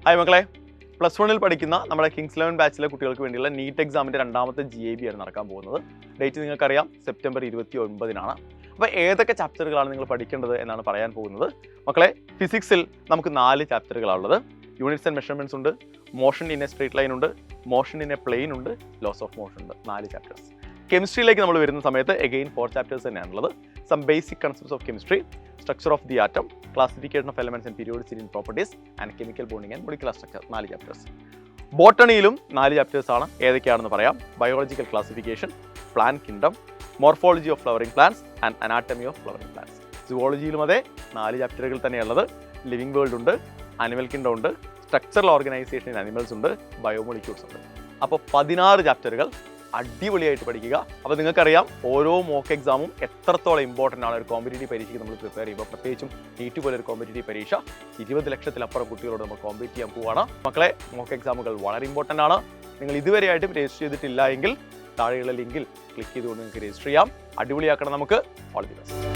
Hi മക്കളെ, plus വണ്ണിൽ പഠിക്കുന്ന നമ്മുടെ കിങ്സ് 11 ബാച്ചിലെ കുട്ടികൾക്ക് വേണ്ടിയുള്ള നീറ്റ് എക്സാമിൻ്റെ രണ്ടാമത്തെ GAB ആണ് നടക്കാൻ പോകുന്നത്. ഡേറ്റ് നിങ്ങൾക്കറിയാം, സെപ്റ്റംബർ 29-നാണ്. അപ്പോൾ ഏതൊക്കെ ചാപ്റ്ററുകളാണ് നിങ്ങൾ പഠിക്കേണ്ടത് എന്നാണ് പറയാൻ പോകുന്നത്. മക്കളെ, ഫിസിക്സിൽ നമുക്ക് 4 ചാപ്റ്ററുകളാണുള്ളത്. യൂണിറ്റ്സ് ആൻഡ് മെഷർമെൻറ്റ്സ് ഉണ്ട്, motion in a straight line ഉണ്ട്, മോഷൻ ഇൻ എ പ്ലെയിൻ ഉണ്ട്, ലോസ് ഓഫ് മോഷൻ ഉണ്ട്. 4 ചാപ്റ്റേഴ്സ്. കെമിസ്ട്രിയിലേക്ക് നമ്മൾ വരുന്ന സമയത്ത് എഗെയിൻ 4 ചാപ്റ്റേഴ്സ് തന്നെയാണുള്ളത്. Some basic concepts of chemistry, structure of the atom, classification of elements and periodicity in properties and chemical bonding and molecular structure. 4 chapters. ബോട്ടണിയിലും 4 chapters ആണ്. ഏതൊക്കെയാണെന്ന് പറയാം. Biological classification, plant kingdom, morphology of flowering plants and anatomy of flowering plants. സുവോളജിയിലും അതേ 4 ചാപ്റ്ററുകൾ തന്നെയുള്ളത്. Living world ഉണ്ട്, animal kingdom ഉണ്ട്, സ്ട്രക്ചറൽ ഓർഗനൈസേഷൻ ഇൻ അനിമൽസ് ഉണ്ട്, ബയോമോളിക്യൂൾസ് ഉണ്ട്. അപ്പോൾ 16 ചാപ്റ്ററുകൾ അടിപൊളിയായിട്ട് പഠിക്കുക. അപ്പോൾ നിങ്ങൾക്കറിയാം ഓരോ മോക്ക് എക്സാമും എത്രത്തോളം ഇമ്പോർട്ടൻ്റ് ആണ്. ഒരു കോമ്പറ്റേറ്റീവ് പരീക്ഷയ്ക്ക് നമ്മൾ പ്രിപ്പയർ ചെയ്യുമ്പോൾ, പ്രത്യേകിച്ചും നീറ്റ് പോലെ ഒരു കോമ്പറ്റേറ്റീവ് പരീക്ഷ 20 ലക്ഷത്തിലപ്പുറം കുട്ടികളോട് നമ്മൾ കോമ്പീറ്റ് ചെയ്യാൻ പോവുകയാണ്. മക്കളെ, മോക്ക് എക്സാമുകൾ വളരെ ഇമ്പോർട്ടൻ്റ് ആണ്. നിങ്ങൾ ഇതുവരെയായിട്ടും രജിസ്റ്റർ ചെയ്തിട്ടില്ല എങ്കിൽ താഴെയുള്ള ലിങ്കിൽ ക്ലിക്ക് ചെയ്തുകൊണ്ട് നിങ്ങൾക്ക് രജിസ്റ്റർ ചെയ്യാം. അടിപൊളിയാക്കണം നമുക്ക്. All the best.